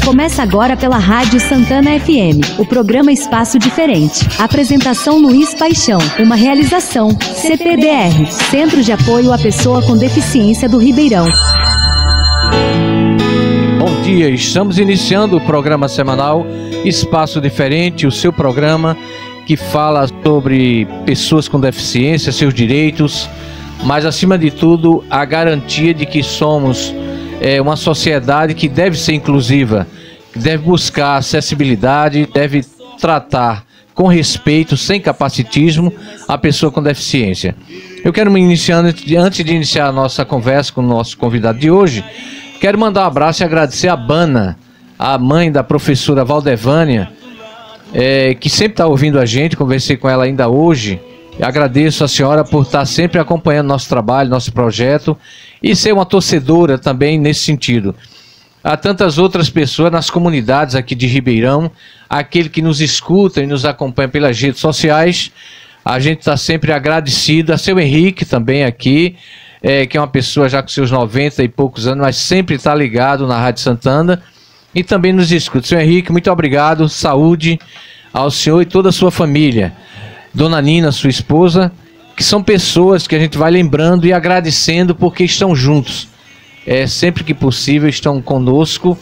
Começa agora pela Rádio Santana FM, o programa Espaço Diferente. Apresentação Luiz Paixão, uma realização CPDR, Centro de Apoio à Pessoa com Deficiência do Ribeirão. Bom dia, estamos iniciando o programa semanal Espaço Diferente, o seu programa que fala sobre pessoas com deficiência, seus direitos, mas acima de tudo a garantia de que somos uma sociedade que deve ser inclusiva, que deve buscar acessibilidade, deve tratar com respeito, sem capacitismo, a pessoa com deficiência. Eu quero me iniciar, antes de iniciar a nossa conversa com o nosso convidado de hoje, quero mandar um abraço e agradecer a Bana, a mãe da professora Valdevânia, que sempre está ouvindo a gente. Conversei com ela ainda hoje. Agradeço a senhora por estar sempre acompanhando nosso trabalho, nosso projeto, e ser uma torcedora também nesse sentido. Há tantas outras pessoas nas comunidades aqui de Ribeirão, aquele que nos escuta e nos acompanha pelas redes sociais. A gente está sempre agradecido. A seu Henrique também aqui, que é uma pessoa já com seus 90 e poucos anos, mas sempre está ligado na Rádio Santana e também nos escuta. Seu Henrique, muito obrigado, saúde ao senhor e toda a sua família. Dona Nina, sua esposa, que são pessoas que a gente vai lembrando e agradecendo porque estão juntos. Sempre que possível estão conosco,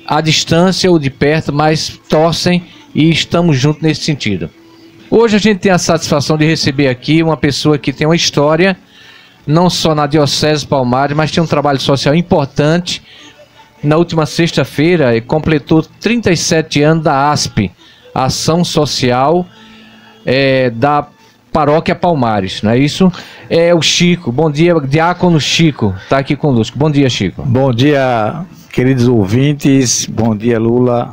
à distância ou de perto, mas torcem e estamos juntos nesse sentido. Hoje a gente tem a satisfação de receber aqui uma pessoa que tem uma história, não só na Diocese de Palmares, mas tem um trabalho social importante. Na última sexta-feira completou 37 anos da ASP, Ação Social da Paróquia Palmares, não é isso? É o Chico. Bom dia, Diácono Chico, está aqui conosco. Bom dia, Chico. Bom dia, queridos ouvintes. Bom dia, Lula.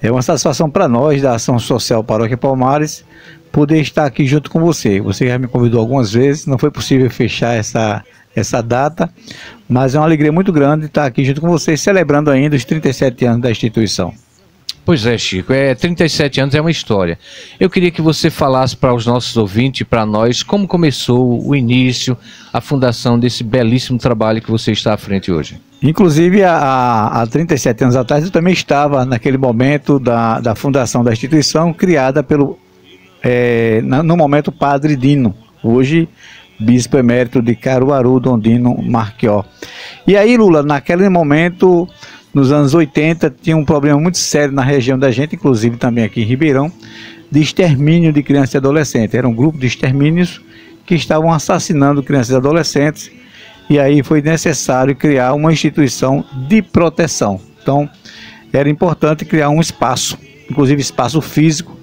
É uma satisfação para nós da Ação Social Paróquia Palmares poder estar aqui junto com você. Você já me convidou algumas vezes, não foi possível fechar essa data, mas é uma alegria muito grande estar aqui junto com vocês, celebrando ainda os 37 anos da instituição. Pois é, Chico, 37 anos é uma história. Eu queria que você falasse para os nossos ouvintes e para nós como começou o início, a fundação desse belíssimo trabalho que você está à frente hoje. Inclusive, há 37 anos atrás, eu também estava naquele momento da fundação da instituição, criada no momento Padre Dino, hoje Bispo Emérito de Caruaru, Dom Dino Marquió. E aí, Lula, naquele momento, nos anos 80, tinha um problema muito sério na região da gente, inclusive também aqui em Ribeirão, de extermínio de crianças e adolescentes. Era um grupo de extermínios que estavam assassinando crianças e adolescentes, e aí foi necessário criar uma instituição de proteção. Então, era importante criar um espaço, inclusive espaço físico,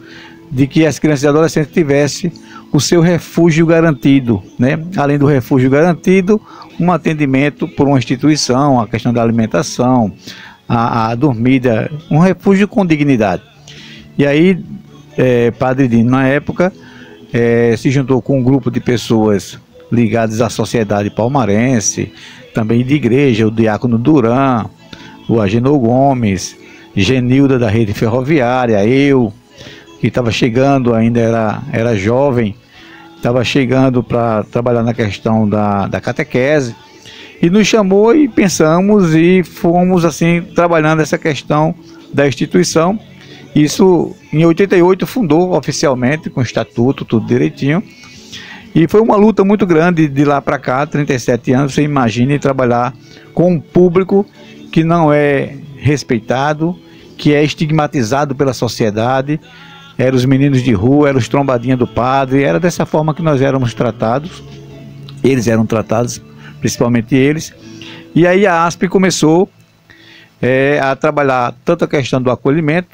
de que as crianças e adolescentes tivessem o seu refúgio garantido, né? Além do refúgio garantido, um atendimento por uma instituição, a questão da alimentação, a dormida, um refúgio com dignidade. E aí, Padre Dino, na época, se juntou com um grupo de pessoas ligadas à sociedade palmarense, também de igreja, o Diácono Duran, o Agenor Gomes, Genilda da Rede Ferroviária, eu, que estava chegando, ainda era jovem, estava chegando para trabalhar na questão da catequese, e nos chamou e pensamos e fomos assim trabalhando essa questão da instituição. Isso em 88 fundou oficialmente, com estatuto, tudo direitinho, e foi uma luta muito grande de lá para cá, 37 anos, você imagine trabalhar com um público que não é respeitado, que é estigmatizado pela sociedade. Eram os meninos de rua, eram os trombadinhas do padre, era dessa forma que nós éramos tratados, eles eram tratados, principalmente eles. E aí a ASP começou a trabalhar tanto a questão do acolhimento,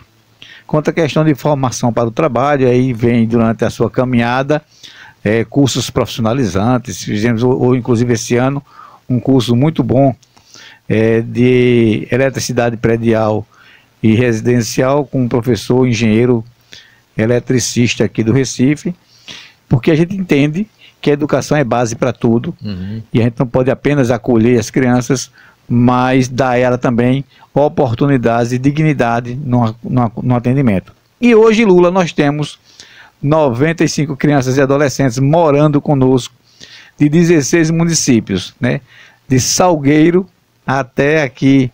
quanto a questão de formação para o trabalho. Aí vem, durante a sua caminhada, cursos profissionalizantes. Fizemos, ou inclusive esse ano, um curso muito bom de eletricidade predial e residencial, com um professor engenheiro eletricista aqui do Recife, porque a gente entende que a educação é base para tudo, e a gente não pode apenas acolher as crianças, mas dar a ela também oportunidades e dignidade no atendimento. E hoje, Lula, nós temos 95 crianças e adolescentes morando conosco, de 16 municípios, né? De Salgueiro até aqui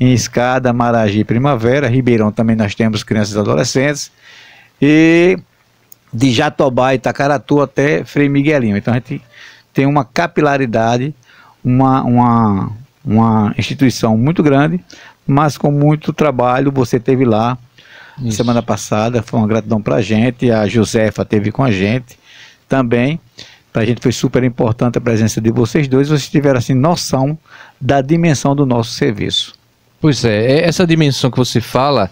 em Escada, Maragi, Primavera. Ribeirão também nós temos crianças e adolescentes. E de Jatobá, Itacaratu até Frei Miguelinho. Então a gente tem uma capilaridade, uma instituição muito grande, mas com muito trabalho. Você teve lá semana passada, foi uma gratidão para a gente. A Josefa teve com a gente também. Para a gente foi super importante a presença de vocês dois. Vocês tiveram assim noção da dimensão do nosso serviço. Pois é, essa dimensão que você fala,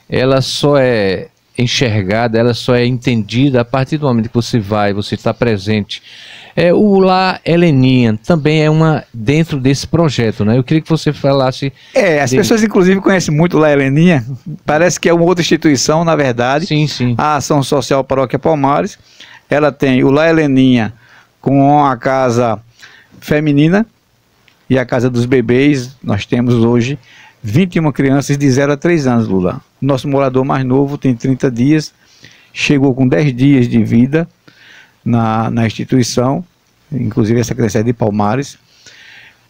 ela só é enxergada, ela só é entendida a partir do momento que você está presente. O Lar Heleninha também é uma dentro desse projeto, né? Eu queria que você falasse... As pessoas inclusive conhecem muito o Lar Heleninha, parece que é uma outra instituição, na verdade. Sim, sim. A Ação Social Paróquia Palmares, ela tem o Lar Heleninha com a casa feminina e a casa dos bebês. Nós temos hoje 21 crianças de 0 a 3 anos, Lula. Nosso morador mais novo tem 30 dias, chegou com 10 dias de vida na instituição, inclusive essa criança é de Palmares.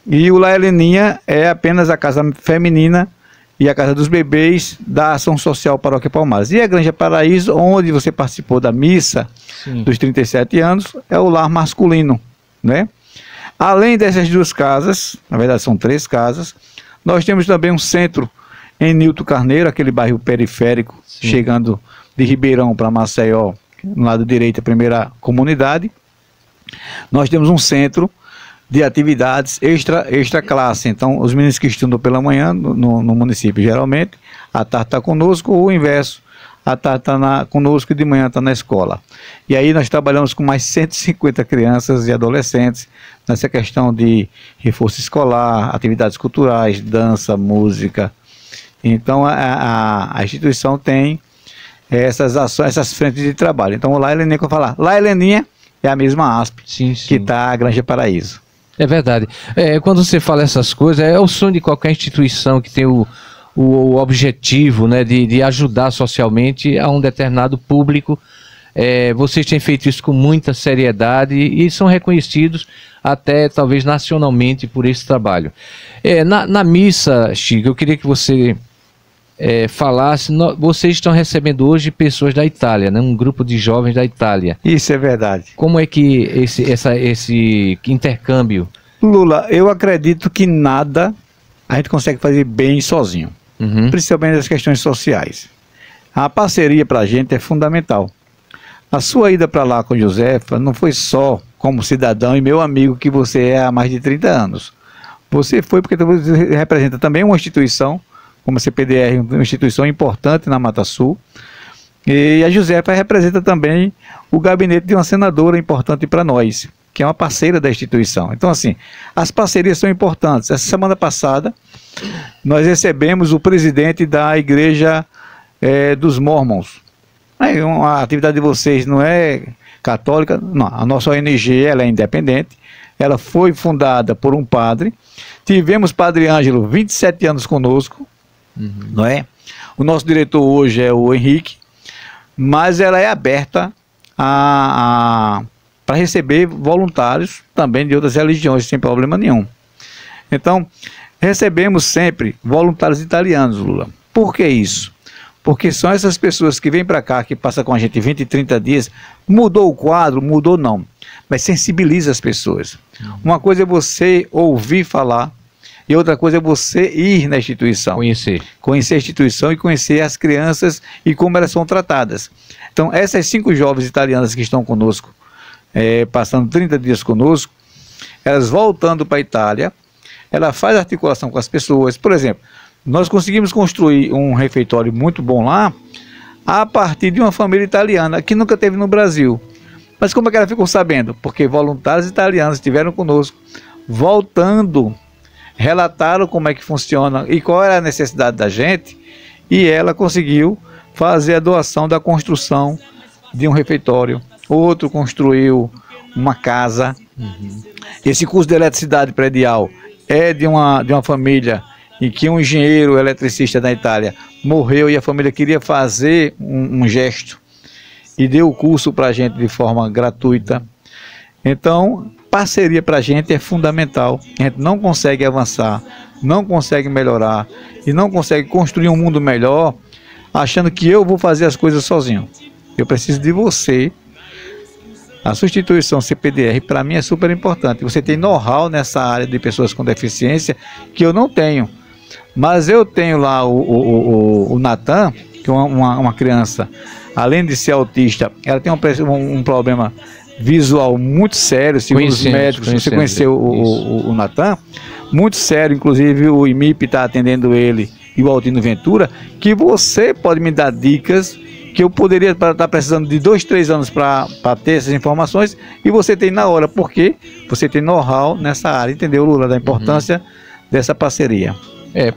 E o Lar Heleninha é apenas a casa feminina e a casa dos bebês da Ação Social Paróquia Palmares. E a Granja Paraíso, onde você participou da missa dos 37 anos, é o lar masculino, né? Além dessas duas casas, na verdade são 3 casas, nós temos também um centro em Nilton Carneiro, aquele bairro periférico, chegando de Ribeirão para Maceió, no lado direito, a primeira comunidade. Nós temos um centro de atividades extra classe. Então, os meninos que estudam pela manhã no município, geralmente, à tarde está conosco, ou o inverso, à tarde está conosco e de manhã está na escola. E aí nós trabalhamos com mais 150 crianças e adolescentes nessa questão de reforço escolar, atividades culturais, dança, música. Então, a instituição tem essas ações, essas frentes de trabalho. Então, o Lar Heleninha, que eu falar, Lar Heleninha é a mesma ASP que está a Granja Paraíso. É verdade. Quando você fala essas coisas, é o sonho de qualquer instituição que tem o objetivo, né, de ajudar socialmente a um determinado público. Vocês têm feito isso com muita seriedade e são reconhecidos até talvez nacionalmente por esse trabalho. Na missa, Chico, eu queria que você falasse, vocês estão recebendo hoje pessoas da Itália, né, um grupo de jovens da Itália. Isso é verdade. Como é que esse intercâmbio? Lula, eu acredito que nada a gente consegue fazer bem sozinho, principalmente as questões sociais. A parceria para a gente é fundamental. A sua ida para lá com Josefa não foi só como cidadão e meu amigo que você é há mais de 30 anos. Você foi porque você representa também uma instituição, como a CPDR, uma instituição importante na Mata Sul. E a Josefa representa também o gabinete de uma senadora importante para nós, que é uma parceira da instituição. Então, assim, as parcerias são importantes. Essa semana passada, nós recebemos o presidente da Igreja dos Mormons. A atividade de vocês não é católica, não. A nossa ONG ela é independente, ela foi fundada por um padre. Tivemos Padre Ângelo, 27 anos conosco, não é? O nosso diretor hoje é o Henrique, mas ela é aberta para receber voluntários também de outras religiões, sem problema nenhum. Então, recebemos sempre voluntários italianos, Lula. Por que isso? Porque são essas pessoas que vêm para cá, que passam com a gente 20, 30 dias, mudou o quadro, mudou não, mas sensibiliza as pessoas. Uma coisa é você ouvir falar, e outra coisa é você ir na instituição. Conhecer a instituição e conhecer as crianças e como elas são tratadas. Então, essas 5 jovens italianas que estão conosco, passando 30 dias conosco, elas voltando para a Itália, ela faz articulação com as pessoas. Por exemplo, nós conseguimos construir um refeitório muito bom lá, a partir de uma família italiana, que nunca teve no Brasil. Mas como é que ela ficou sabendo? Porque voluntários italianos estiveram conosco, voltando, relataram como é que funciona e qual era a necessidade da gente, e ela conseguiu fazer a doação da construção de um refeitório. Outro construiu uma casa. Esse custo de eletricidade predial é de uma família em que um engenheiro eletricista da Itália morreu e a família queria fazer um gesto e deu o curso para a gente de forma gratuita. Então, parceria para a gente é fundamental. A gente não consegue avançar, não consegue melhorar e não consegue construir um mundo melhor achando que eu vou fazer as coisas sozinho. Eu preciso de você. A substituição CPDR para mim é super importante. Você tem know-how nessa área de pessoas com deficiência que eu não tenho. Mas eu tenho lá o Natan, que é uma criança, além de ser autista, ela tem um problema visual muito sério, segundo os médicos. Você conheceu o Natan, muito sério, inclusive o IMIP está atendendo ele e o Altino Ventura, que você pode me dar dicas que eu poderia estar precisando de 2, 3 anos para ter essas informações, e você tem na hora, porque você tem know-how nessa área, entendeu, Lula, da importância dessa parceria.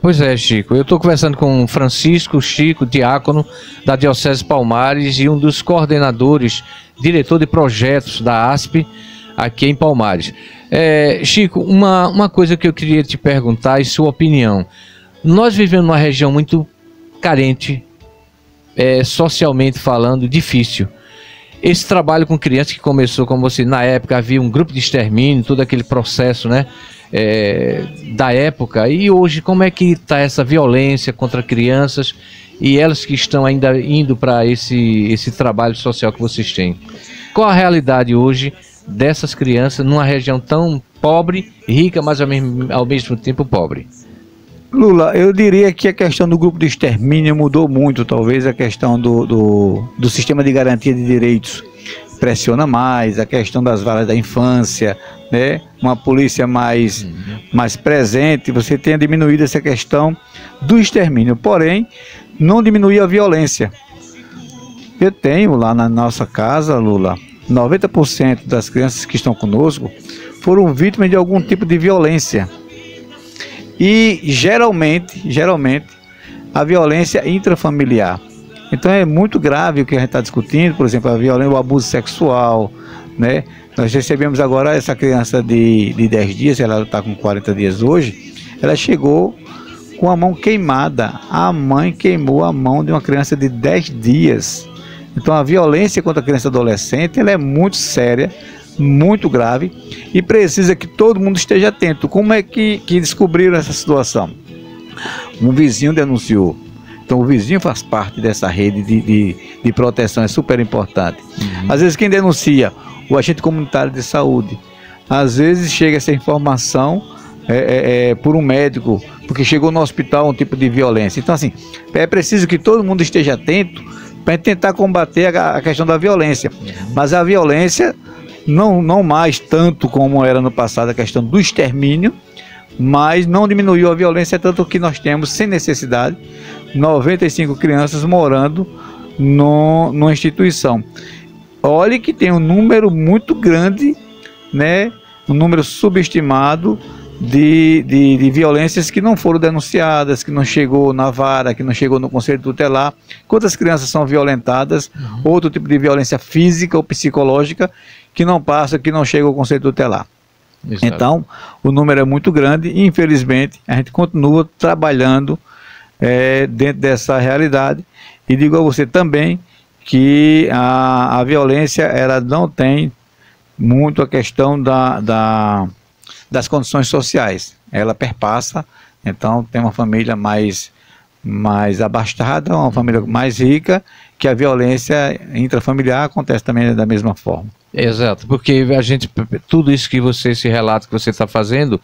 Pois é, Chico, eu estou conversando com o Francisco Chico, diácono da Diocese Palmares e um dos coordenadores, diretor de projetos da ASP, aqui em Palmares. Chico, uma coisa que eu queria te perguntar e sua opinião. Nós vivemos numa região muito carente, socialmente falando, difícil. Esse trabalho com crianças que começou, como você, na época havia um grupo de extermínio, todo aquele processo, né, da época, e hoje como é que está essa violência contra crianças e elas que estão ainda indo para esse trabalho social que vocês têm? Qual a realidade hoje dessas crianças numa região tão pobre, rica, mas ao mesmo tempo pobre? Lula, eu diria que a questão do grupo de extermínio mudou muito. Talvez a questão do sistema de garantia de direitos pressiona mais, a questão das varas da infância, né? Uma polícia mais presente, você tenha diminuído essa questão do extermínio, porém não diminuiu a violência. Eu tenho lá na nossa casa, Lula, 90% das crianças que estão conosco foram vítimas de algum tipo de violência. E geralmente a violência intrafamiliar. Então é muito grave o que a gente está discutindo, por exemplo, a violência, o abuso sexual, né? Nós recebemos agora essa criança de 10 dias, ela está com 40 dias hoje, ela chegou com a mão queimada. A mãe queimou a mão de uma criança de 10 dias. Então a violência contra a criança e adolescente, ela é muito séria, muito grave, e precisa que todo mundo esteja atento. Como é que descobriram essa situação? Um vizinho denunciou. Então o vizinho faz parte dessa rede de proteção, é super importante. Às vezes quem denuncia? O agente comunitário de saúde. Às vezes chega essa informação por um médico, porque chegou no hospital um tipo de violência. Então assim, é preciso que todo mundo esteja atento para tentar combater a questão da violência. Mas a violência não mais tanto como era no passado, a questão do extermínio, mas não diminuiu a violência, tanto que nós temos, sem necessidade, 95 crianças morando numa instituição. Olhe que tem um número muito grande, né, um número subestimado de violências que não foram denunciadas, que não chegou na vara, que não chegou no conselho tutelar. Quantas crianças são violentadas, outro tipo de violência física ou psicológica, que não passa, que não chega ao conselho tutelar. Exato. Então, o número é muito grande e, infelizmente, a gente continua trabalhando dentro dessa realidade. E digo a você também que a violência, ela não tem muito a questão das condições sociais. Ela perpassa, então tem uma família mais abastada, uma família mais rica, que a violência intrafamiliar acontece também da mesma forma. Exato, porque tudo isso que esse relato que você está fazendo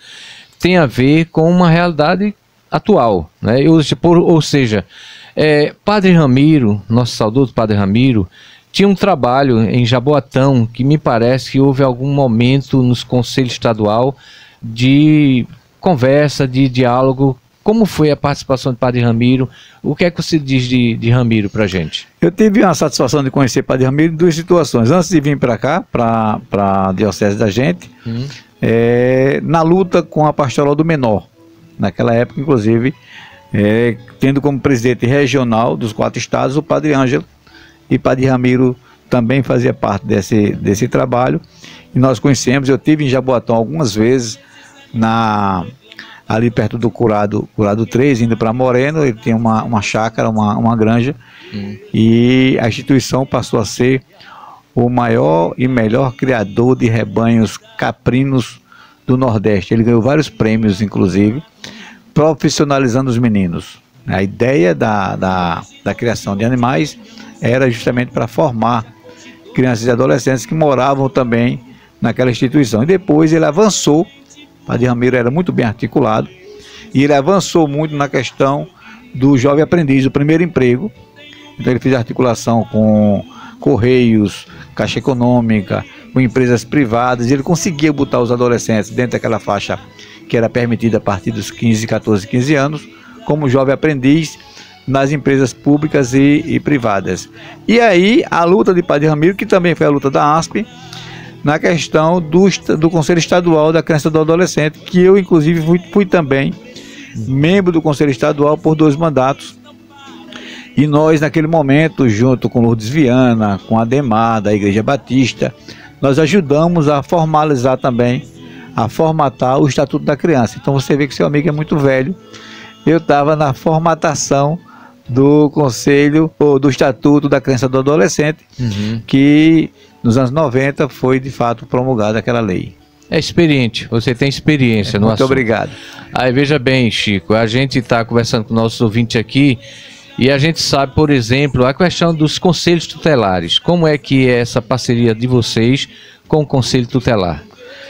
tem a ver com uma realidade atual, né? Ou seja, Padre Ramiro, nosso saudoso Padre Ramiro, tinha um trabalho em Jaboatão, que me parece que houve algum momento nos conselhos estadual de conversa, de diálogo. Como foi a participação de Padre Ramiro? O que é que você diz de Ramiro para a gente? Eu tive a satisfação de conhecer Padre Ramiro em duas situações. Antes de vir para cá, para a diocese da gente, na luta com a pastoral do menor. Naquela época, inclusive, tendo como presidente regional dos 4 estados o Padre Ângelo, e Padre Ramiro também fazia parte desse trabalho. E nós conhecemos, eu estive em Jaboatão algumas vezes, ali perto do Curado 3, indo para Moreno. Ele tem uma chácara, uma granja, e a instituição passou a ser o maior e melhor criador de rebanhos caprinos do Nordeste. Ele ganhou vários prêmios, inclusive, profissionalizando os meninos. A ideia da criação de animais era justamente para formar crianças e adolescentes que moravam também naquela instituição. E depois ele avançou, o Padre Ramiro era muito bem articulado, e ele avançou muito na questão do jovem aprendiz, o primeiro emprego. Então ele fez articulação com Correios, Caixa Econômica, com empresas privadas, e ele conseguia botar os adolescentes dentro daquela faixa que era permitida a partir dos 14, 15 anos, como jovem aprendiz nas empresas públicas e privadas. E aí a luta de Padre Ramiro, que também foi a luta da ASP, na questão do Conselho Estadual da Criança e do Adolescente, que eu inclusive fui também membro do Conselho Estadual por 2 mandatos. E nós, naquele momento, junto com Lourdes Viana, com a Ademar, da Igreja Batista, nós ajudamos a formalizar também, a formatar o Estatuto da Criança. Então você vê que seu amigo é muito velho. Eu estava na formatação do Conselho, ou do Estatuto da Criança e do Adolescente, que nos anos 90 foi de fato promulgada aquela lei. É experiente, você tem experiência no assunto. Muito obrigado. Aí veja bem, Chico, a gente está conversando com nossos ouvintes aqui e a gente sabe, por exemplo, a questão dos conselhos tutelares. Como é que é essa parceria de vocês com o Conselho Tutelar?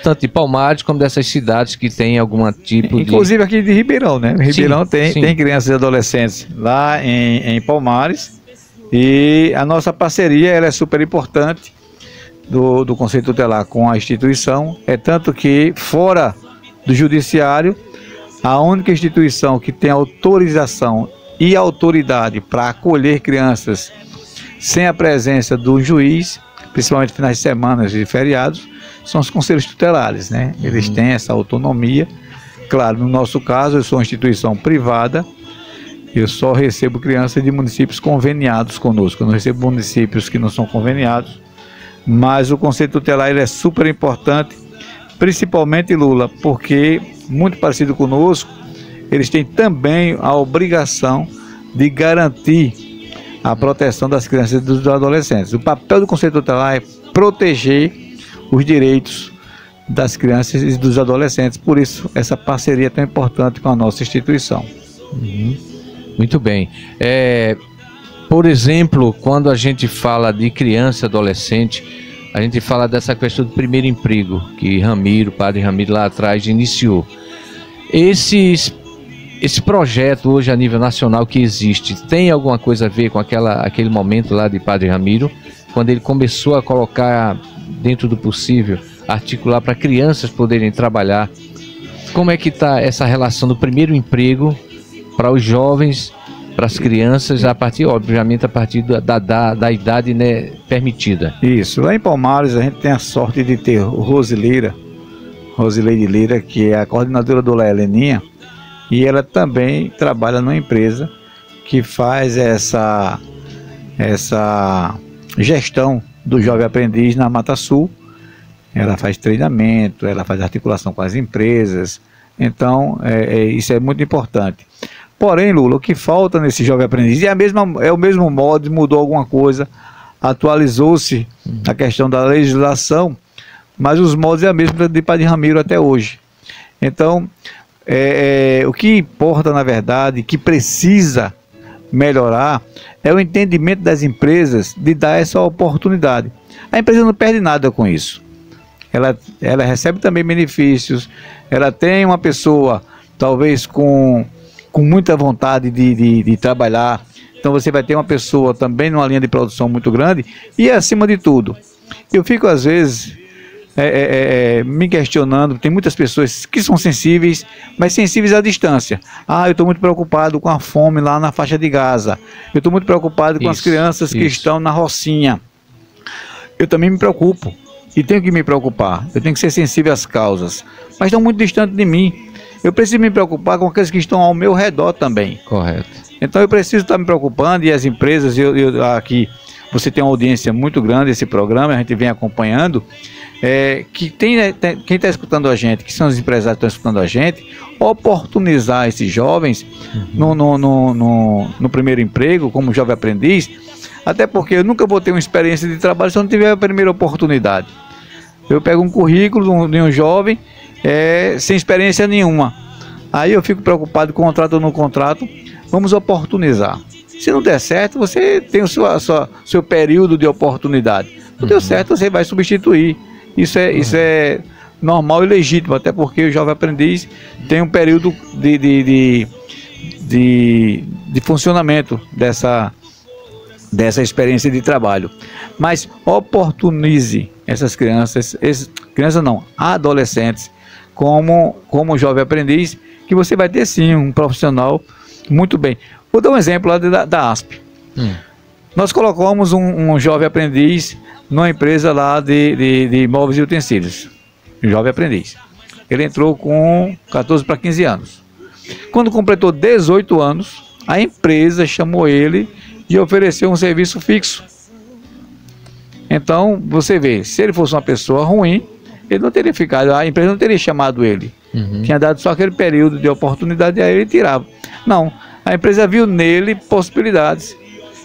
Tanto de Palmares como dessas cidades que tem algum tipo inclusive aqui de Ribeirão, né? Ribeirão sim. tem crianças e adolescentes lá em Palmares, e a nossa parceria ela é super importante do Conselho Tutelar com a instituição. É tanto que fora do judiciário, a única instituição que tem autorização e autoridade para acolher crianças sem a presença do juiz, principalmente finais de semana e feriados, são os conselhos tutelares, né? Eles têm essa autonomia. Claro, no nosso caso, eu sou uma instituição privada, eu só recebo crianças de municípios conveniados conosco, eu não recebo municípios que não são conveniados, mas o Conselho Tutelar ele é super importante, principalmente, Lula, porque, muito parecido conosco, eles têm também a obrigação de garantir a proteção das crianças e dos adolescentes. O papel do Conselho Tutelar é proteger os direitos das crianças e dos adolescentes, por isso essa parceria é tão importante com a nossa instituição. Muito bem. Por exemplo, quando a gente fala de criança e adolescente, a gente fala dessa questão do primeiro emprego, que o Padre Ramiro lá atrás iniciou. Esse projeto hoje a nível nacional que existe, tem alguma coisa a ver com aquele momento lá de Padre Ramiro, quando ele começou a colocar dentro do possível, articular para crianças poderem trabalhar? Como é que está essa relação do primeiro emprego para os jovens, para as crianças, obviamente a partir da idade, né, permitida? Isso, lá em Palmares a gente tem a sorte de ter Rosileide Lira, que é a coordenadora do Lá Heleninha, e ela também trabalha numa empresa que faz essa gestão do jovem aprendiz na Mata Sul. Ela faz treinamento, ela faz articulação com as empresas, então isso é muito importante. Porém, Lula, o que falta nesse jovem aprendiz é o mesmo modo, mudou alguma coisa, atualizou-se a questão da legislação, mas os modos é a mesma de Padre Ramiro até hoje. Então, o que importa, na verdade, que precisa melhorar, é o entendimento das empresas de dar essa oportunidade. A empresa não perde nada com isso. Ela recebe também benefícios, ela tem uma pessoa, talvez com muita vontade de trabalhar, então você vai ter uma pessoa também numa linha de produção muito grande, e acima de tudo, eu fico às vezes me questionando, tem muitas pessoas que são sensíveis, mas sensíveis à distância. Eu estou muito preocupado com a fome lá na faixa de Gaza, eu estou muito preocupado com as crianças que estão na Rocinha. Eu também me preocupo, e tenho que me preocupar, eu tenho que ser sensível às causas, mas estão muito distantes de mim. Eu preciso me preocupar com aqueles que estão ao meu redor também. Correto. Então eu preciso estar me preocupando, e as empresas, aqui você tem uma audiência muito grande, esse programa, a gente vem acompanhando, quem está escutando a gente, que são os empresários que estão escutando a gente, oportunizar esses jovens no primeiro emprego, como jovem aprendiz, Até porque eu nunca vou ter uma experiência de trabalho se eu não tiver a primeira oportunidade. Eu pego um currículo de um jovem sem experiência nenhuma. Aí eu fico preocupado, contrato ou não contrato. Vamos oportunizar. Se não der certo, você tem o seu período de oportunidade. Não deu certo, você vai substituir. Isso é normal e legítimo, até porque o jovem aprendiz tem um período de funcionamento dessa experiência de trabalho. Mas oportunize essas crianças, adolescentes, como jovem aprendiz, que você vai ter sim um profissional muito bem. Vou dar um exemplo lá da ASP. Nós colocamos um jovem aprendiz numa empresa lá de móveis e utensílios. Um jovem aprendiz. Ele entrou com 14 para 15 anos. Quando completou 18 anos, a empresa chamou ele e ofereceu um serviço fixo. Então, você vê, se ele fosse uma pessoa ruim, ele não teria ficado, a empresa não teria chamado ele. Tinha dado só aquele período de oportunidade e aí ele tirava. Não, a empresa viu nele possibilidades.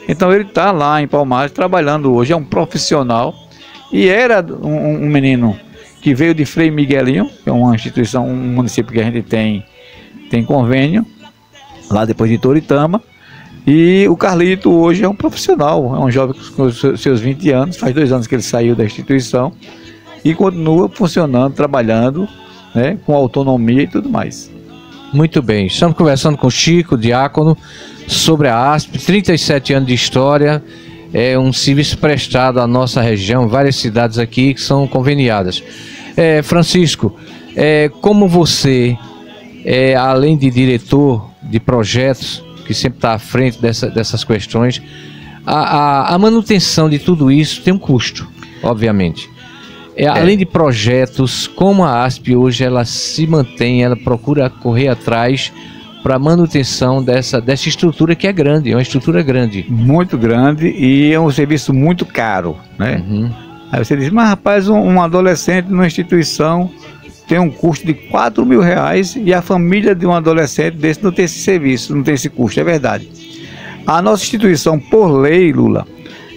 Então ele está lá em Palmares trabalhando hoje, é um profissional e era um menino que veio de Frei Miguelinho, que é uma instituição, um município que a gente tem convênio, lá depois de Toritama. E o Carlito hoje é um profissional, é um jovem com os seus 20 anos, faz 2 anos que ele saiu da instituição e continua funcionando, trabalhando, né, com autonomia e tudo mais. Muito bem, estamos conversando com Chico, diácono, sobre a ASP, 37 anos de história, é um serviço prestado à nossa região, várias cidades aqui que são conveniadas. Francisco, como você, além de diretor de projetos, que sempre está à frente dessas questões, a manutenção de tudo isso tem um custo, obviamente. Além de projetos, como a ASP hoje ela se mantém, ela procura correr atrás para a manutenção dessa estrutura que é grande, é uma estrutura grande. Muito grande e é um serviço muito caro, né? Aí você diz, mas rapaz, um adolescente numa instituição tem um custo de R$4.000 e a família de um adolescente desse não tem esse serviço, não tem esse custo, é verdade. A nossa instituição, por lei, Lula,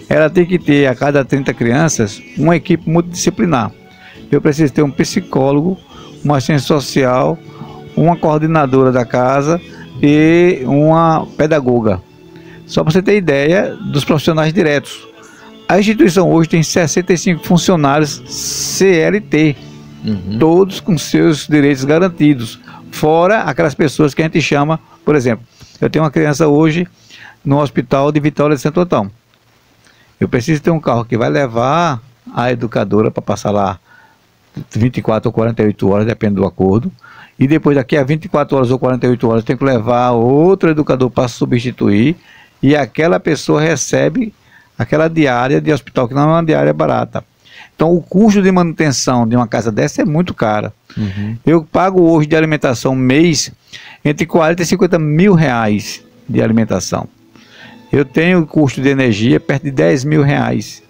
ela tem que ter a cada 30 crianças uma equipe multidisciplinar. Eu preciso ter um psicólogo, uma assistente social, uma coordenadora da casa e uma pedagoga. Só para você ter ideia dos profissionais diretos. A instituição hoje tem 65 funcionários CLT, todos com seus direitos garantidos, fora aquelas pessoas que a gente chama, por exemplo, eu tenho uma criança hoje no hospital de Vitória de Santo Antão. Eu preciso ter um carro que vai levar a educadora para passar lá 24 ou 48 horas, depende do acordo. E depois, daqui a 24 horas ou 48 horas, tem que levar outro educador para substituir. E aquela pessoa recebe aquela diária de hospital, que não é uma diária barata. Então, o custo de manutenção de uma casa dessa é muito cara. Eu pago hoje de alimentação mês entre 40 e 50 mil reais de alimentação. Eu tenho custo de energia perto de 10 mil reais,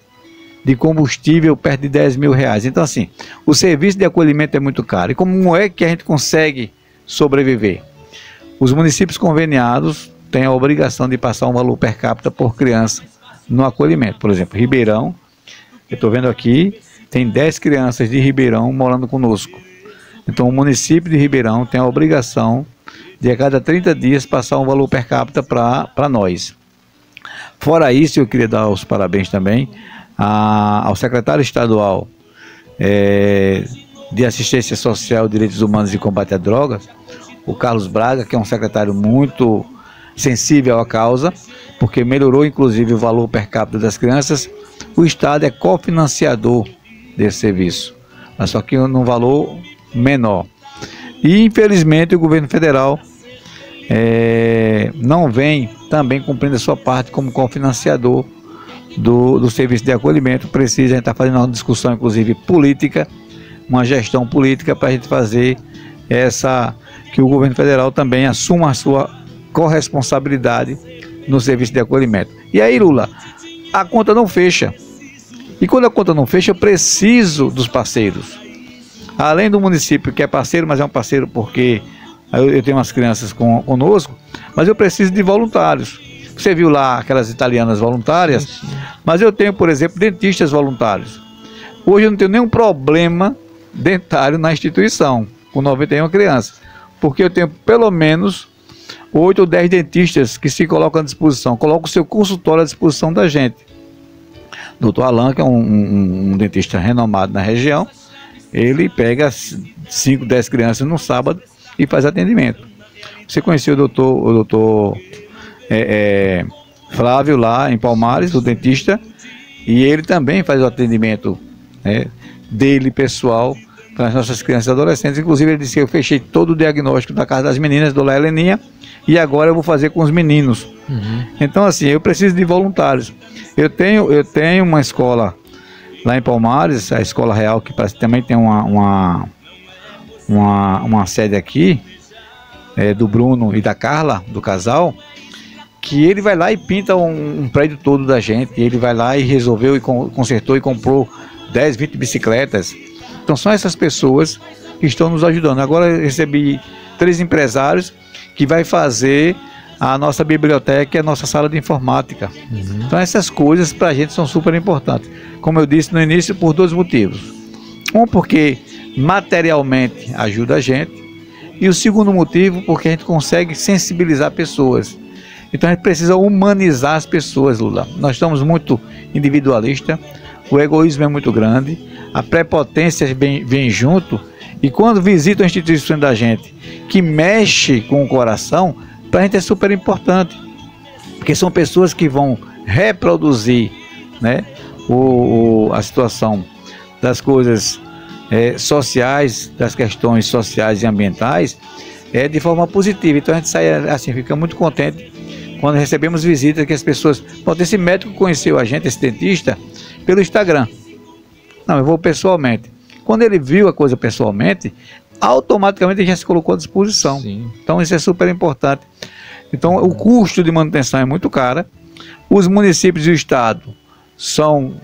de combustível perto de 10 mil reais. Então, assim, o serviço de acolhimento é muito caro. E como é que a gente consegue sobreviver? Os municípios conveniados têm a obrigação de passar um valor per capita por criança no acolhimento. Por exemplo, Ribeirão, eu estou vendo aqui, tem 10 crianças de Ribeirão morando conosco. Então, o município de Ribeirão tem a obrigação de a cada 30 dias passar um valor per capita para nós. Fora isso, eu queria dar os parabéns também ao secretário estadual de Assistência Social, Direitos Humanos e Combate à Drogas, o Carlos Braga, que é um secretário muito sensível à causa, porque melhorou inclusive o valor per capita das crianças. O Estado é cofinanciador desse serviço, mas só que num valor menor. E infelizmente o governo federal não vem também cumprindo a sua parte como cofinanciador do serviço de acolhimento. Precisa, a gente está fazendo uma discussão inclusive política, uma gestão política para a gente fazer que o governo federal também assuma a sua corresponsabilidade no serviço de acolhimento. E aí, Lula, a conta não fecha. E quando a conta não fecha, eu preciso dos parceiros. Além do município, que é parceiro, mas é um parceiro porque eu tenho umas crianças conosco, mas eu preciso de voluntários. Você viu lá aquelas italianas voluntárias, Sim. mas eu tenho, por exemplo, dentistas voluntários. Hoje eu não tenho nenhum problema dentário na instituição, com 91 crianças, porque eu tenho pelo menos 8 ou 10 dentistas que se colocam à disposição, colocam o seu consultório à disposição da gente. Dr. Alan, que é um dentista renomado na região, ele pega 5, 10 crianças no sábado e faz atendimento. Você conheceu o doutor Flávio lá em Palmares, o dentista, e ele também faz o atendimento, né, dele pessoal para as nossas crianças e adolescentes. Inclusive ele disse que eu fechei todo o diagnóstico da casa das meninas, do La Heleninha, e agora eu vou fazer com os meninos. Uhum. Então assim, eu preciso de voluntários. Eu tenho uma escola lá em Palmares, a Escola Real, que parece que também tem uma sede aqui, do Bruno e da Carla, do casal, que ele vai lá e pinta um prédio todo da gente. Ele vai lá e resolveu e consertou e comprou 10, 20 bicicletas. Então são essas pessoas que estão nos ajudando. Agora eu recebi 3 empresários que vai fazer a nossa biblioteca e a nossa sala de informática. Uhum. Então essas coisas para a gente são super importantes. Como eu disse no início, por 2 motivos. Um, porque materialmente ajuda a gente. E o segundo motivo, porque a gente consegue sensibilizar pessoas. Então a gente precisa humanizar as pessoas, Lula. Nós estamos muito individualistas, o egoísmo é muito grande, a prepotência vem junto, e quando visitam a instituição da gente, que mexe com o coração, para a gente é super importante, porque são pessoas que vão reproduzir, né, a situação das coisas sociais, das questões sociais e ambientais, de forma positiva. Então a gente sai assim, fica muito contente quando recebemos visitas, que as pessoas, esse médico conheceu a gente, esse dentista, pelo Instagram. Não, eu vou pessoalmente. Quando ele viu a coisa pessoalmente, automaticamente ele já se colocou à disposição. Sim. Então isso é super importante. Então o custo de manutenção é muito caro. Os municípios e o estado são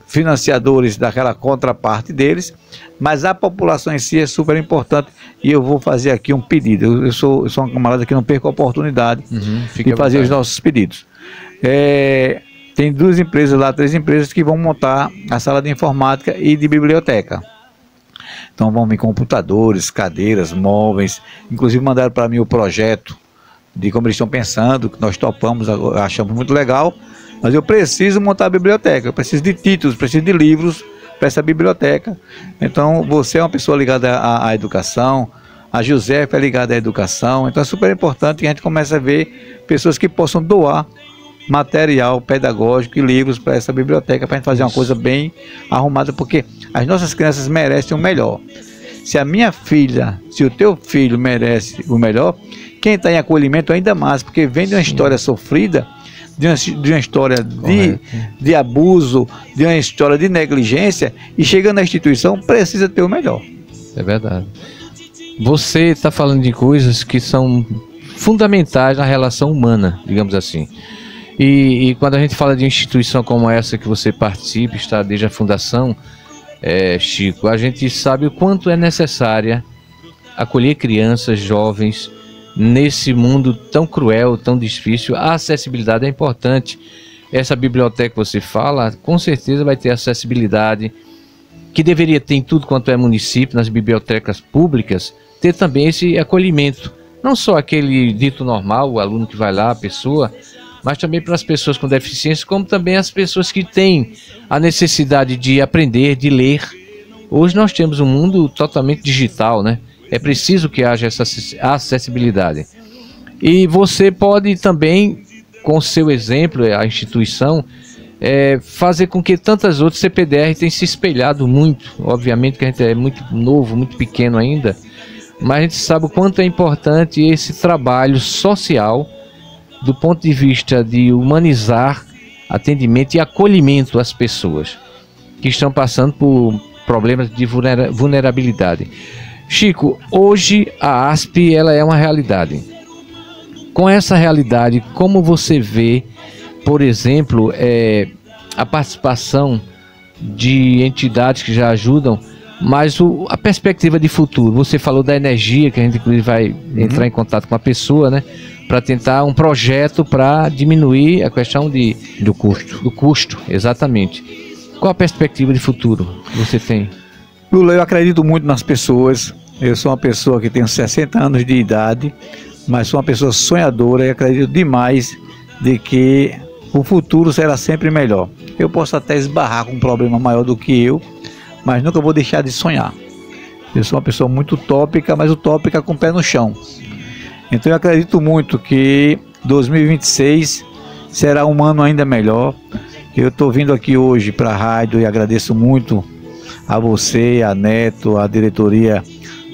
financiadores daquela contraparte deles, mas a população em si é super importante. E eu vou fazer aqui um pedido. Eu sou um camarada que não perco a oportunidade de fazer os nossos pedidos. Tem 2 empresas lá, 3 empresas que vão montar a sala de informática e de biblioteca. Então vão vir computadores, cadeiras, móveis. Inclusive mandaram para mim o projeto de como eles estão pensando, que nós topamos, achamos muito legal. Mas eu preciso montar a biblioteca, eu preciso de títulos, preciso de livros para essa biblioteca. Então você é uma pessoa ligada à educação, a Josefa é ligada à educação. Então é super importante que a gente comece a ver pessoas que possam doar material pedagógico e livros para essa biblioteca, para a gente fazer uma coisa bem arrumada, porque as nossas crianças merecem o melhor. Se a minha filha, se o teu filho merece o melhor, quem está em acolhimento ainda mais, porque vem de uma história sofrida, de uma história de abuso, de uma história de negligência, e chegando na instituição precisa ter o melhor. É verdade. Você está falando de coisas que são fundamentais na relação humana, digamos assim. E quando a gente fala de instituição como essa que você participa, está desde a fundação, Chico, a gente sabe o quanto é necessária acolher crianças, jovens, nesse mundo tão cruel, tão difícil. A acessibilidade é importante. Essa biblioteca que você fala, com certeza vai ter acessibilidade, que deveria ter em tudo quanto é município, nas bibliotecas públicas, ter também esse acolhimento. Não só aquele dito normal, o aluno que vai lá, a pessoa, mas também para as pessoas com deficiência, como também as pessoas que têm a necessidade de aprender, de ler. Hoje nós temos um mundo totalmente digital, né? É preciso que haja essa acessibilidade. E você pode também, com o seu exemplo, a instituição, fazer com que tantas outras CPDR tenham se espelhado muito. Obviamente que a gente é muito novo, muito pequeno ainda, mas a gente sabe o quanto é importante esse trabalho social do ponto de vista de humanizar atendimento e acolhimento às pessoas que estão passando por problemas de vulnerabilidade. Chico, hoje a ASP ela é uma realidade. Com essa realidade, como você vê, por exemplo, a participação de entidades que já ajudam Mas a perspectiva de futuro, você falou da energia, que a gente inclusive vai entrar em contato com a pessoa, né? Para tentar um projeto para diminuir a questão do custo, exatamente. Qual a perspectiva de futuro que você tem? Lula, eu acredito muito nas pessoas. Eu sou uma pessoa que tem 60 anos de idade, mas sou uma pessoa sonhadora e acredito demais de que o futuro será sempre melhor. Eu posso até esbarrar com um problema maior do que eu, mas nunca vou deixar de sonhar. Eu sou uma pessoa muito utópica, mas utópica com o pé no chão. Então eu acredito muito que 2026 será um ano ainda melhor. Eu estou vindo aqui hoje para a rádio e agradeço muito a você, a Neto, a diretoria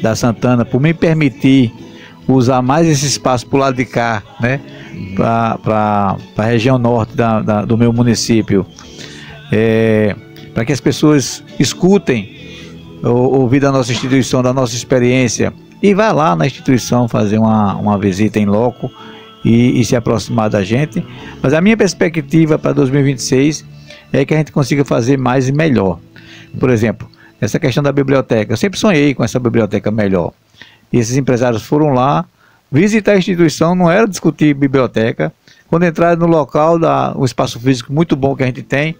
da Santana, por me permitir usar mais esse espaço para o lado de cá, né? Para a região norte do meu município. Para que as pessoas escutem, ouvir da nossa instituição, da nossa experiência, e vá lá na instituição fazer uma visita em loco e se aproximar da gente. Mas a minha perspectiva para 2026 é que a gente consiga fazer mais e melhor. Por exemplo, essa questão da biblioteca, eu sempre sonhei com essa biblioteca melhor. E esses empresários foram lá visitar a instituição, não era discutir biblioteca. Quando entraram no local, um espaço físico muito bom que a gente tem,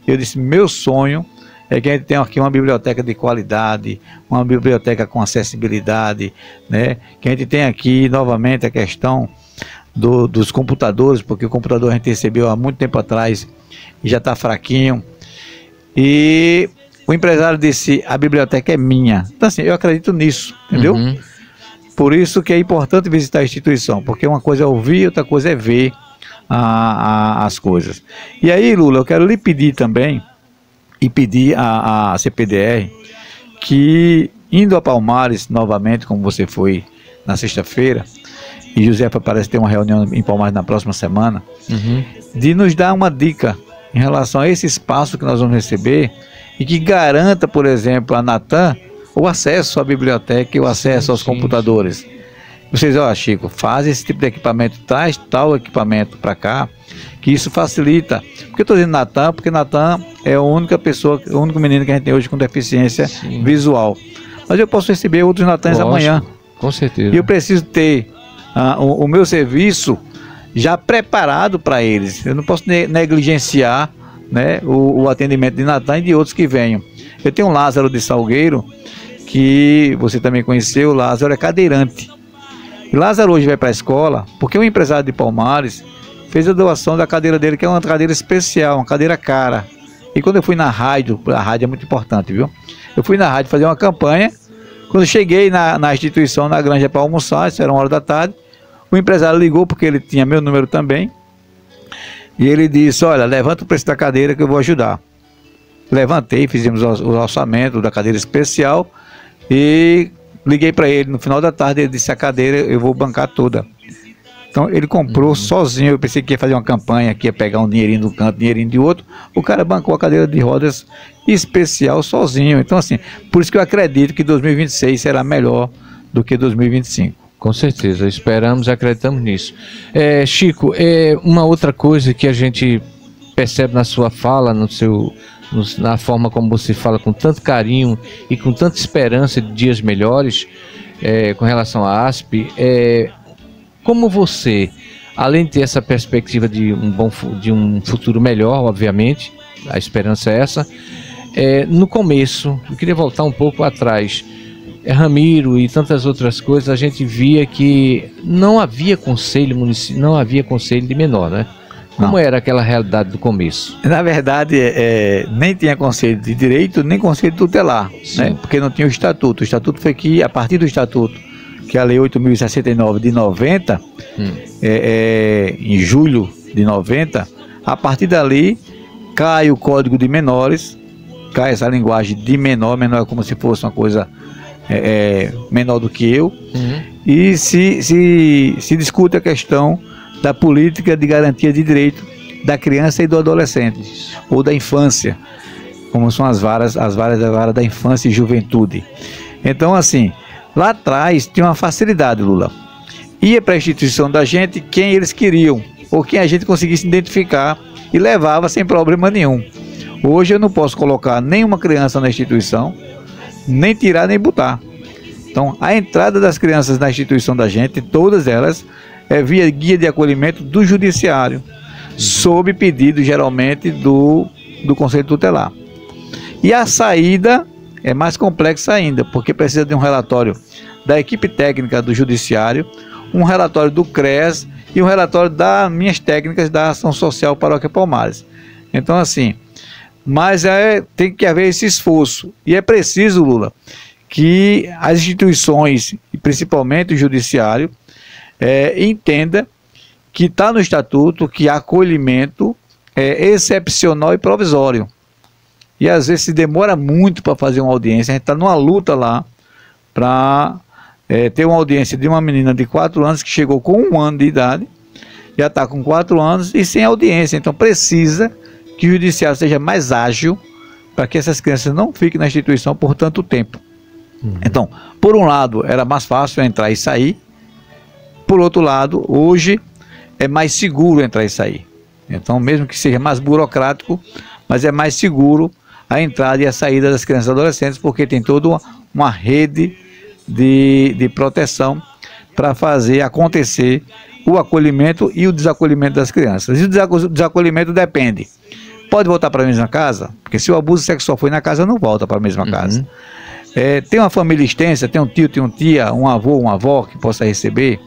eu disse, meu sonho é que a gente tenha aqui uma biblioteca de qualidade, uma biblioteca com acessibilidade, né? Que a gente tenha aqui novamente a questão dos computadores, porque o computador a gente recebeu há muito tempo atrás e já está fraquinho. E o empresário disse, a biblioteca é minha. Então assim, eu acredito nisso, entendeu? Uhum. Por isso que é importante visitar a instituição, porque uma coisa é ouvir, outra coisa é ver as coisas. E aí, Lula, eu quero lhe pedir também, e pedir à CPDR, que indo a Palmares novamente, como você foi na sexta-feira, e Josefa parece ter uma reunião em Palmares na próxima semana, de nos dar uma dica em relação a esse espaço que nós vamos receber, e que garanta, por exemplo, a Natan, o acesso à biblioteca e o acesso aos computadores. Vocês, ó, Chico, faz esse tipo de equipamento, traz tal equipamento para cá, que isso facilita. Porque eu estou dizendo Natan, porque Natan é a única pessoa, o único menino que a gente tem hoje com deficiência visual. Mas eu posso receber outros Natans amanhã. Com certeza. E eu preciso ter o meu serviço já preparado para eles. Eu não posso negligenciar, né, o atendimento de Natan e de outros que venham. Eu tenho um Lázaro de Salgueiro, que você também conheceu. O Lázaro é cadeirante. E Lázaro hoje vai para a escola porque um empresário de Palmares fez a doação da cadeira dele, que é uma cadeira especial, uma cadeira cara. E quando eu fui na rádio, a rádio é muito importante, viu? Eu fui na rádio fazer uma campanha. Quando cheguei na instituição, na Granja, para almoçar, isso era 1h da tarde, o empresário ligou, porque ele tinha meu número também, e ele disse, olha, levanta o preço da cadeira que eu vou ajudar. Levantei, fizemos o orçamento da cadeira especial e liguei para ele no final da tarde. Ele disse, a cadeira eu vou bancar toda. Então ele comprou sozinho. Eu pensei que ia fazer uma campanha, que ia pegar um dinheirinho de um canto, dinheirinho de outro. O cara bancou a cadeira de rodas especial sozinho. Então assim, por isso que eu acredito que 2026 será melhor do que 2025. Com certeza, esperamos e acreditamos nisso. Chico, uma outra coisa que a gente percebe na sua fala, na forma como você fala com tanto carinho e com tanta esperança de dias melhores, com relação à ASP, como você, além de ter essa perspectiva de um futuro melhor, obviamente, a esperança é essa, no começo, eu queria voltar um pouco atrás, Ramiro e tantas outras coisas, a gente via que não havia conselho municipal, não havia conselho de menor, né? Como era aquela realidade do começo? Na verdade, nem tinha conselho de direito, nem conselho tutelar, né? Porque não tinha o estatuto. O estatuto foi que, a partir do estatuto, que é a Lei 8.069 de 90, em julho de 90, a partir dali cai o Código de Menores, cai essa linguagem de menor é como se fosse uma coisa menor do que eu, e se discute a questão da política de garantia de direito da criança e do adolescente, ou da infância, como são as varas da vara da infância e juventude. Então assim, lá atrás tinha uma facilidade, Lula, ia para a instituição da gente quem eles queriam, ou quem a gente conseguisse identificar, e levava sem problema nenhum. Hoje eu não posso colocar nenhuma criança na instituição, nem tirar nem botar. Então, a entrada das crianças na instituição da gente, todas elas, é via guia de acolhimento do judiciário, sob pedido geralmente do Conselho Tutelar. E a saída é mais complexa ainda, porque precisa de um relatório da equipe técnica do judiciário, um relatório do CREAS e um relatório das minhas técnicas da Ação Social Paróquia Palmares. Então, assim, mas tem que haver esse esforço. E é preciso, Lula, que as instituições, e principalmente o judiciário, entenda que está no estatuto que acolhimento é excepcional e provisório. E às vezes se demora muito para fazer uma audiência. A gente está numa luta lá para ter uma audiência de uma menina de 4 anos que chegou com 1 ano de idade, já está com 4 anos e sem audiência. Então precisa que o judiciário seja mais ágil para que essas crianças não fiquem na instituição por tanto tempo. Então, por um lado, era mais fácil entrar e sair. Por outro lado, hoje é mais seguro entrar e sair. Então, mesmo que seja mais burocrático, mas é mais seguro a entrada e a saída das crianças e adolescentes, porque tem toda uma rede de proteção para fazer acontecer o acolhimento e o desacolhimento das crianças. E o desacolhimento depende. Pode voltar para a mesma casa, porque se o abuso sexual foi na casa, não volta para a mesma casa. Tem uma família extensa, tem um tio, tem uma tia, um avô, uma avó que possa receber?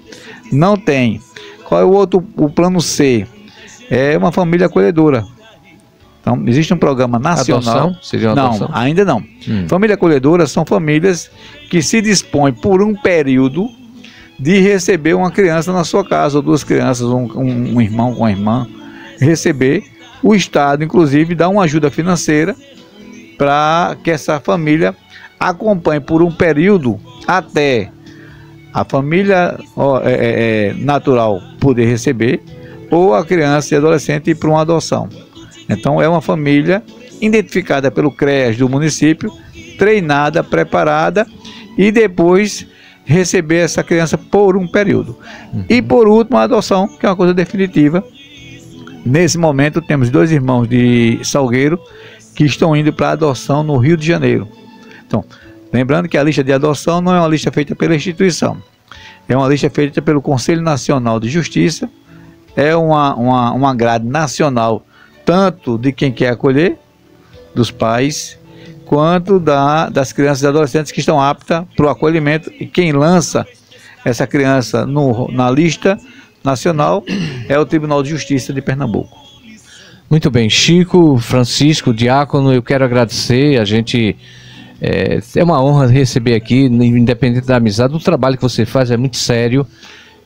Não tem. Qual é o plano C? É uma família acolhedora. Então, existe um programa nacional. Adoção? Seria uma adoção? Não, ainda não. Família acolhedora são famílias que se dispõem por um período de receber uma criança na sua casa, ou 2 crianças, um irmão com uma irmã, receber. O Estado, inclusive, dá uma ajuda financeira para que essa família acompanhe por um período até a família natural poder receber, ou a criança e adolescente ir para uma adoção. Então é uma família identificada pelo CREAS do município, treinada, preparada, e depois receber essa criança por um período. E por último, a adoção, que é uma coisa definitiva. Nesse momento temos 2 irmãos de Salgueiro que estão indo para adoção no Rio de Janeiro. Então, lembrando que a lista de adoção não é uma lista feita pela instituição, é uma lista feita pelo Conselho Nacional de Justiça, é uma grade nacional, tanto de quem quer acolher, dos pais, quanto das crianças e adolescentes que estão aptas para o acolhimento, e quem lança essa criança na lista nacional é o Tribunal de Justiça de Pernambuco. Muito bem, Chico, Francisco, Diácono, eu quero agradecer. A gente é uma honra receber aqui, independente da amizade. O trabalho que você faz é muito sério,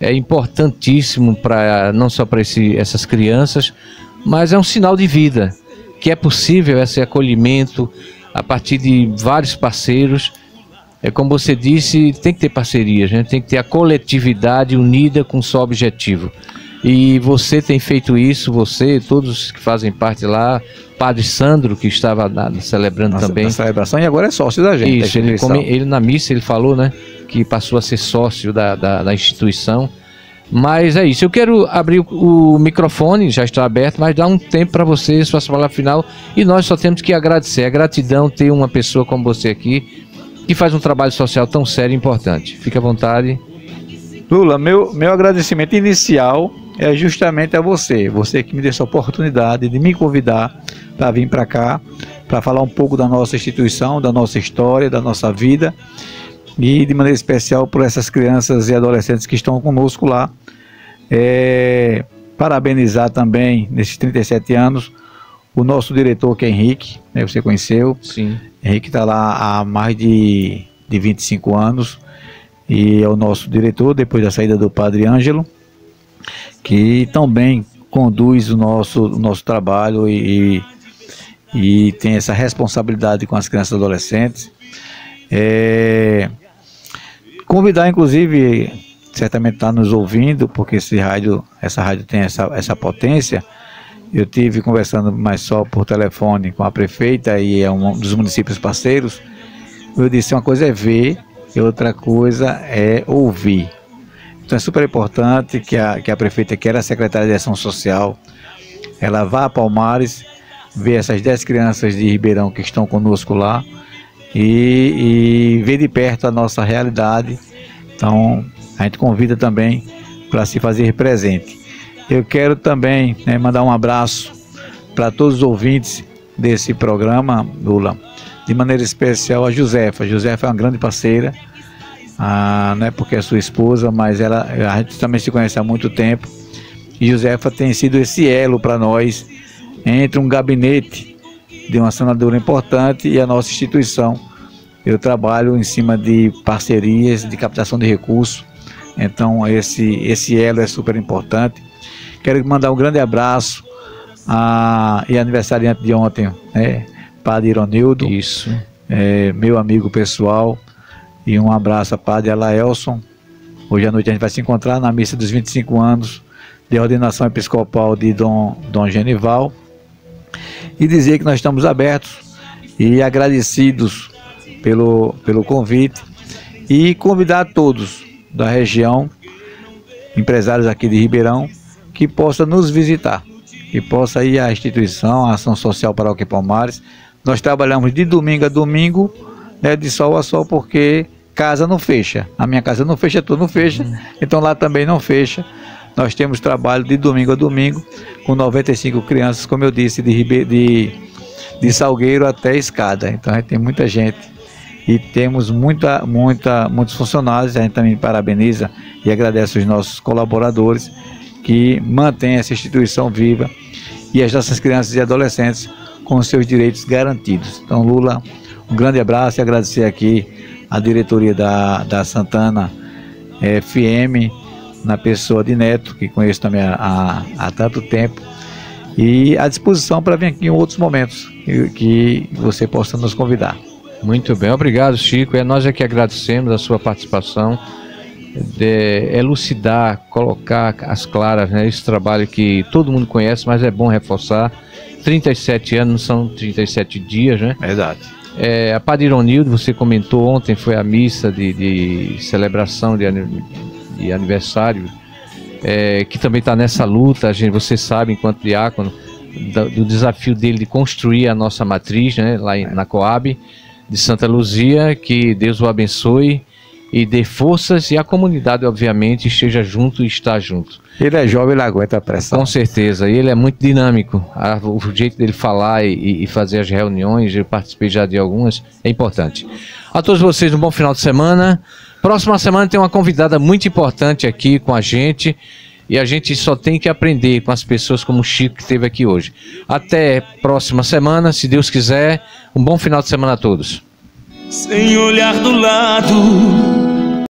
é importantíssimo não só para essas crianças, mas é um sinal de vida, que é possível esse acolhimento a partir de vários parceiros. Como você disse, tem que ter parcerias, né? Tem que ter a coletividade unida com um só objetivo. E você tem feito isso, você, todos que fazem parte lá, Padre Sandro, que estava celebrando também. Na celebração, e agora é sócio da gente. Isso, ele na missa, ele falou, né, que passou a ser sócio da instituição. Mas é isso, eu quero abrir o microfone, já está aberto, mas dá um tempo para vocês, sua palavra final, e nós só temos que agradecer. A gratidão ter uma pessoa como você aqui, que faz um trabalho social tão sério e importante. Fique à vontade. Lula, meu agradecimento inicial é justamente a você que me deu essa oportunidade de me convidar para vir para cá, para falar um pouco da nossa instituição, da nossa história, da nossa vida, e de maneira especial por essas crianças e adolescentes que estão conosco lá. Parabenizar também, nesses 37 anos, o nosso diretor, que é Henrique, né, você conheceu. Sim. Henrique está lá há mais de 25 anos e é o nosso diretor, depois da saída do Padre Ângelo, que também conduz o nosso trabalho e tem essa responsabilidade com as crianças e adolescentes. Convidar, inclusive, certamente está nos ouvindo, porque essa rádio tem essa potência. Eu tive conversando mais só por telefone com a prefeita, e é um dos municípios parceiros. Eu disse, uma coisa é ver e outra coisa é ouvir. Então é super importante que a prefeita, que era a secretária de Ação Social, ela vá a Palmares, ver essas 10 crianças de Ribeirão que estão conosco lá, e ver de perto a nossa realidade. Então a gente convida também para se fazer presente. Eu quero também, né, mandar um abraço para todos os ouvintes desse programa, Lula, de maneira especial a Josefa. A Josefa é uma grande parceira, não é porque é sua esposa, mas a gente também se conhece há muito tempo, e Josefa tem sido esse elo para nós entre um gabinete de uma senadora importante e a nossa instituição. Eu trabalho em cima de parcerias, de captação de recursos, então esse elo é super importante. Quero mandar um grande abraço e aniversariante de ontem, né, Padre Ironildo, isso, meu amigo pessoal, e um abraço a Padre Alaelson. Hoje à noite a gente vai se encontrar na missa dos 25 anos de ordenação episcopal de Dom Genival, e dizer que nós estamos abertos e agradecidos pelo convite, e convidar todos da região, empresários aqui de Ribeirão, que possa nos visitar, que possa ir à instituição, à Ação Social Paróquia Palmares. Nós trabalhamos de domingo a domingo, né, de sol a sol, porque casa não fecha. A minha casa não fecha, tudo não fecha, então lá também não fecha. Nós temos trabalho de domingo a domingo, com 95 crianças, como eu disse, de Salgueiro até Escada. Então a gente tem muita gente e temos muitos funcionários. A gente também parabeniza e agradece os nossos colaboradores que mantêm essa instituição viva e as nossas crianças e adolescentes com seus direitos garantidos. Então, Lula, um grande abraço e agradecer aqui a diretoria da Santana FM, na pessoa de Neto, que conheço também há tanto tempo, e à disposição para vir aqui em outros momentos que você possa nos convidar. Muito bem, obrigado, Chico. Nós é que agradecemos a sua participação, elucidar, colocar às claras, né, esse trabalho que todo mundo conhece, mas é bom reforçar. 37 anos, são 37 dias, né? Exato. A Padre Ironildo, você comentou ontem, foi a missa de celebração de aniversário, que também está nessa luta. Você sabe, enquanto diácono, do desafio dele de construir a nossa matriz, né, lá na Coab de Santa Luzia. Que Deus o abençoe e dê forças, e a comunidade, obviamente, esteja junto e está junto. Ele é jovem, ele aguenta a pressão. Com certeza, e ele é muito dinâmico. O jeito dele falar e fazer as reuniões, eu participei já de algumas, é importante. A todos vocês, um bom final de semana. Próxima semana tem uma convidada muito importante aqui com a gente, e a gente só tem que aprender com as pessoas como o Chico que esteve aqui hoje. Até próxima semana, se Deus quiser. Um bom final de semana a todos. Sem olhar do lado,